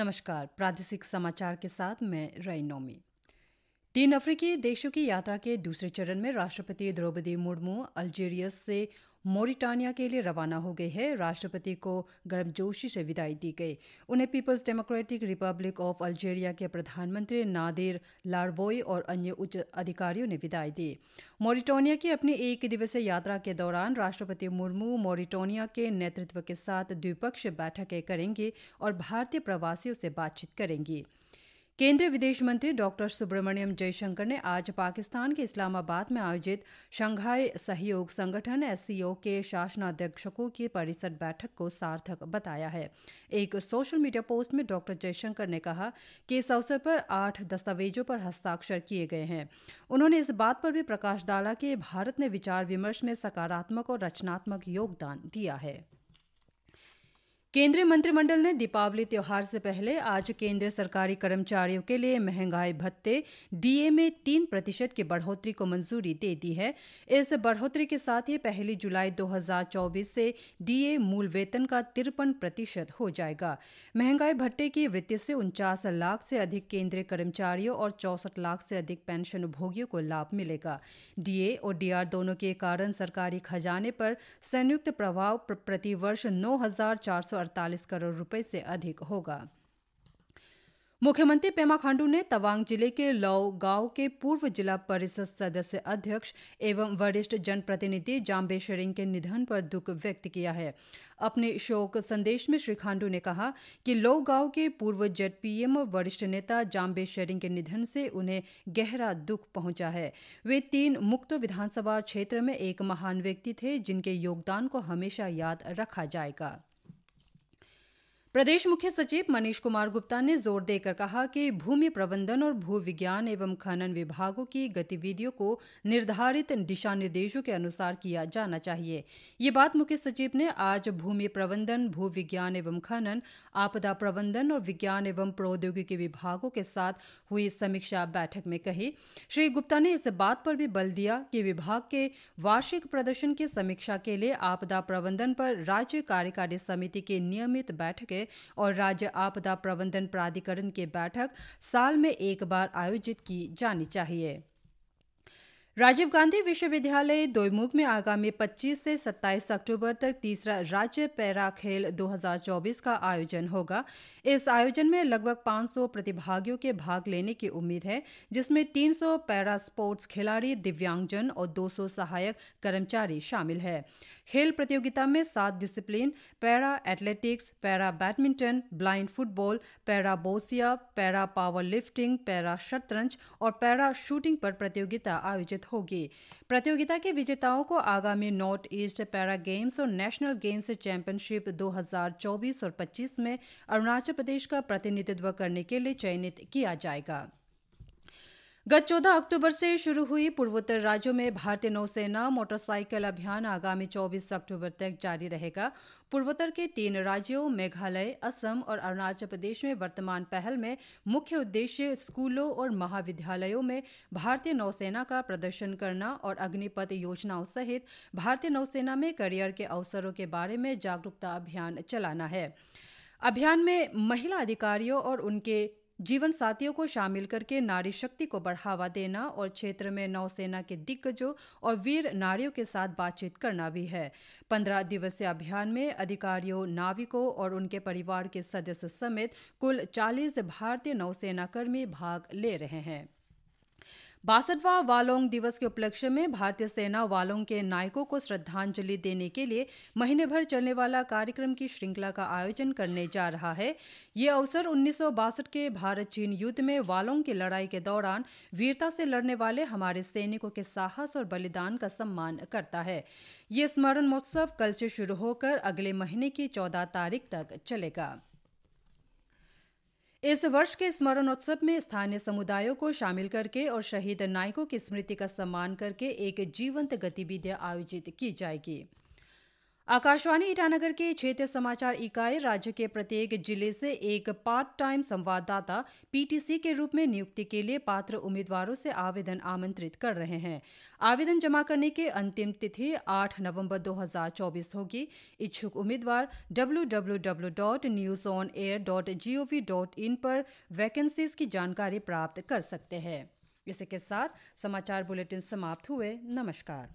नमस्कार। प्रादेशिक समाचार के साथ मैं रईनोमी। 3 अफ्रीकी देशों की यात्रा के दूसरे चरण में राष्ट्रपति द्रौपदी मुर्मू अल्जीरियस से मॉरिटानिया के लिए रवाना हो गई है। राष्ट्रपति को गर्मजोशी से विदाई दी गई। उन्हें People's Democratic Republic of Algeria के प्रधानमंत्री नादिर लारबोई और अन्य उच्च अधिकारियों ने विदाई दी। मॉरिटानिया की अपनी एक दिवसीय यात्रा के दौरान राष्ट्रपति मुर्मू मॉरिटानिया के नेतृत्व के साथ द्विपक्षीय बैठकें करेंगी और भारतीय प्रवासियों से बातचीत करेंगी। केंद्रीय विदेश मंत्री डॉक्टर सुब्रमण्यम जयशंकर ने आज पाकिस्तान के इस्लामाबाद में आयोजित शंघाई सहयोग संगठन (SCO) के शासनाध्यक्षों की परिषद बैठक को सार्थक बताया है। एक सोशल मीडिया पोस्ट में डॉक्टर जयशंकर ने कहा कि इस अवसर पर 8 दस्तावेजों पर हस्ताक्षर किए गए हैं। उन्होंने इस बात पर भी प्रकाश डाला कि भारत ने विचार विमर्श में सकारात्मक और रचनात्मक योगदान दिया है। केंद्रीय मंत्रिमंडल ने दीपावली त्योहार से पहले आज केंद्रीय सरकारी कर्मचारियों के लिए महंगाई भत्ते DA में 3% की बढ़ोतरी को मंजूरी दे दी है। इस बढ़ोतरी के साथ ही 1 जुलाई 2024 से DA मूल वेतन का 53% हो जाएगा। महंगाई भत्ते की वृत्ति से 49 लाख से अधिक केंद्रीय कर्मचारियों और 64 लाख से अधिक पेंशन भोगियों को लाभ मिलेगा। DA और DR दोनों के कारण सरकारी खजाने पर संयुक्त प्रभाव प्रतिवर्ष 9,448 करोड़ रुपए से अधिक होगा। मुख्यमंत्री पेमा खांडू ने तवांग जिले के लौ गांव के पूर्व जिला परिषद सदस्य अध्यक्ष एवं वरिष्ठ जनप्रतिनिधि जाम्बे शेरिंग के निधन पर दुख व्यक्त किया है। अपने शोक संदेश में श्री खांडू ने कहा कि लौ गांव के पूर्व ZPM और वरिष्ठ नेता जाम्बे शेरिंग के निधन से उन्हें गहरा दुख पहुंचा है। वे 3 मुक्तो विधानसभा क्षेत्र में एक महान व्यक्ति थे जिनके योगदान को हमेशा याद रखा जाएगा। प्रदेश मुख्य सचिव मनीष कुमार गुप्ता ने जोर देकर कहा कि भूमि प्रबंधन और भू विज्ञान एवं खनन विभागों की गतिविधियों को निर्धारित दिशा निर्देशों के अनुसार किया जाना चाहिए। ये बात मुख्य सचिव ने आज भूमि प्रबंधन, भू विज्ञान एवं खनन, आपदा प्रबंधन और विज्ञान एवं प्रौद्योगिकी विभागों के साथ हुई समीक्षा बैठक में कही। श्री गुप्ता ने इस बात पर भी बल दिया कि विभाग के वार्षिक प्रदर्शन की समीक्षा के लिए आपदा प्रबंधन पर राज्य कार्यकारी समिति की नियमित बैठकें और राज्य आपदा प्रबंधन प्राधिकरण की बैठक साल में एक बार आयोजित की जानी चाहिए। राजीव गांधी विश्वविद्यालय दोईमुख में आगामी 25 से 27 अक्टूबर तक तीसरा राज्य पैरा खेल 2024 का आयोजन होगा। इस आयोजन में लगभग 500 प्रतिभागियों के भाग लेने की उम्मीद है, जिसमें 300 पैरा स्पोर्ट्स खिलाड़ी, दिव्यांगजन और 200 सहायक कर्मचारी शामिल है। खेल प्रतियोगिता में 7 discipline para athletics, para badminton, blind football, para boccia, para power lifting, para शतरंज और पैरा शूटिंग पर प्रतियोगिता आयोजित होगी। प्रतियोगिता के विजेताओं को आगामी नॉर्थ ईस्ट पैरा गेम्स और नेशनल गेम्स चैंपियनशिप 2024 और 25 में अरुणाचल प्रदेश का प्रतिनिधित्व करने के लिए चयनित किया जाएगा। गत 14 अक्टूबर से शुरू हुई पूर्वोत्तर राज्यों में भारतीय नौसेना मोटरसाइकिल अभियान आगामी 24 अक्टूबर तक जारी रहेगा। पूर्वोत्तर के 3 राज्यों मेघालय, असम और अरुणाचल प्रदेश में वर्तमान पहल में मुख्य उद्देश्य स्कूलों और महाविद्यालयों में भारतीय नौसेना का प्रदर्शन करना और अग्निपथ योजनाओं सहित भारतीय नौसेना में करियर के अवसरों के बारे में जागरूकता अभियान चलाना है। अभियान में महिला अधिकारियों और उनके जीवन साथियों को शामिल करके नारी शक्ति को बढ़ावा देना और क्षेत्र में नौसेना के दिग्गजों और वीर नारियों के साथ बातचीत करना भी है। 15 दिवसीय अभियान में अधिकारियों, नाविकों और उनके परिवार के सदस्यों समेत कुल 40 भारतीय नौसेना कर्मी भाग ले रहे हैं। 62वां वालोंग दिवस के उपलक्ष्य में भारतीय सेना वालोंग के नायकों को श्रद्धांजलि देने के लिए महीने भर चलने वाला कार्यक्रम की श्रृंखला का आयोजन करने जा रहा है। ये अवसर 1962 के भारत चीन युद्ध में वालोंग की लड़ाई के दौरान वीरता से लड़ने वाले हमारे सैनिकों के साहस और बलिदान का सम्मान करता है। ये स्मरण महोत्सव कल से शुरू होकर अगले महीने की 14 तारीख तक चलेगा। इस वर्ष के स्मरणोत्सव में स्थानीय समुदायों को शामिल करके और शहीद नायकों की स्मृति का सम्मान करके एक जीवंत गतिविधि आयोजित की जाएगी। आकाशवाणी ईटानगर के क्षेत्रीय समाचार इकाई राज्य के प्रत्येक जिले से एक पार्ट टाइम संवाददाता पीटीसी के रूप में नियुक्ति के लिए पात्र उम्मीदवारों से आवेदन आमंत्रित कर रहे हैं। आवेदन जमा करने की अंतिम तिथि 8 नवंबर 2024 होगी। इच्छुक उम्मीदवार www.newsonair.gov.in पर वैकेंसीज की जानकारी प्राप्त कर सकते हैं। इसी के साथ समाचार बुलेटिन समाप्त हुए। नमस्कार।